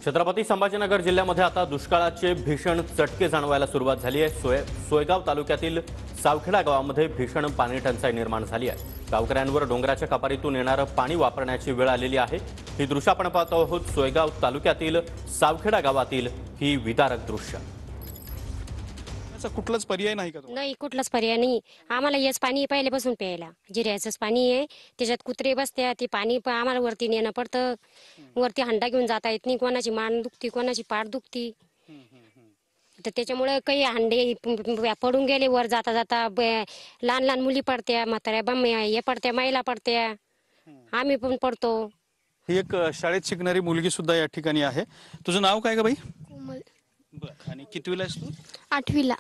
छत्रपती संभाजीनगर जिल्ह्यामध्ये आता दुष्काळाचे भीषण चटके जाणवायला सुरुवात झाली आहे। सोयगाव तालुक्यातील सावखेडा गावामध्ये भीषण पाणी टंचाई निर्माण झाली आहे। गावकऱ्यांवर डोंगराच्या कपारीतून येणारं पाणी वापरण्याची वेळ आलेली आहे। ही दृश्य आपण पाहतो आहोत। सोयगाव तालुक्यातील सावखेडा गावातील ही विदारक दृश्य। कुठलाच पर्याय नाही का? नाही, कुठलाच पर्याय नाही आम्हाला। हेच पाणी पहिल्यापासून प्यायला जिऱ्याचंच पाणी आहे। त्याच्यात कुत्रे बसत्या, ते पाणी आम्हाला वरती नेणं पडतं। वरती हंडा घेऊन जाता येत नाही, कोणाची मान दुखती, कोणाची पाठ दुखती। तर त्याच्यामुळे काही हंडे पडून गेले वर जाता जाता। लहान लहान मुली पडत्या, म्हाताऱ्या हे पडत्या, महिला पडत्या, आम्ही पण पडतो। ही एक शाळेत शिकणारी मुलगी सुद्धा या ठिकाणी आहे। तुझं नाव काय ग बाई? कोमल. बरं, आणि कितवीला आहेस तू? 8वीला।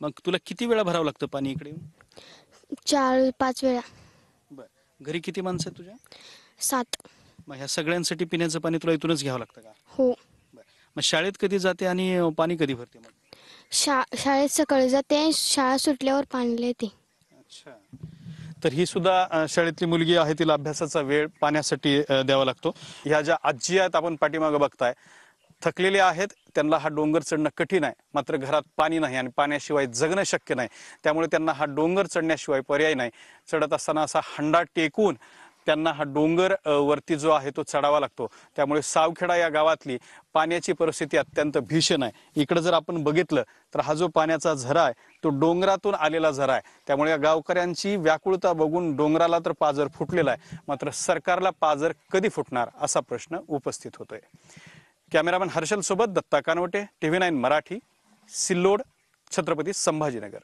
मग तुला किती वेळा भरावं लागतं पाणी इकडे? 4-5 वेळा। बरं, घरी किती माणसं आहेत तुझ्या? 7। मग ह्या सगळ्यांसाठी पिण्याचं पाणी तुला इथूनच घ्यावं लागतं का? हो। बरं, मग शाळेत कधी जाते आणि पाणी कधी भरते मग? शाळेत सकाळी जाते, शाळा सुटल्यावर पाणी येते। अच्छा, तर ही सुद्धा शाळेतली मुलगी आहे। तिला अभ्यासाचा वेळ पाण्यासाठी द्यावा लागतो। ह्या ज्या आजी आहेत आपण पाठीमागं बघताय, थकलेले आहेत, त्यांना हा डोंगर चढणं कठीण आहे। मात्र घरात पाणी नाही आणि पाण्याशिवाय जगणं शक्य नाही। त्यामुळे त्यांना हा डोंगर चढण्याशिवाय पर्याय नाही। चढत असताना असा हंडा टेकून त्यांना हा डोंगर वरती जो आहे तो चढावा लागतो। त्यामुळे सावखेडा या गावातली पाण्याची परिस्थिती अत्यंत भीषण आहे। इकडे जर आपण बघितलं तर हा जो पाण्याचा झरा आहे तो डोंगरातून आलेला झरा आहे। त्यामुळे या गावकऱ्यांची व्याकुळता बघून डोंगराला तर पाझर फुटलेला आहे, मात्र सरकारला पाझर कधी फुटणार असा प्रश्न उपस्थित होतोय। कॅमेरामॅन हर्षल सोबत दत्ता कानवटे, TV9 मराठी, सिल्लोड, छत्रपती संभाजीनगर।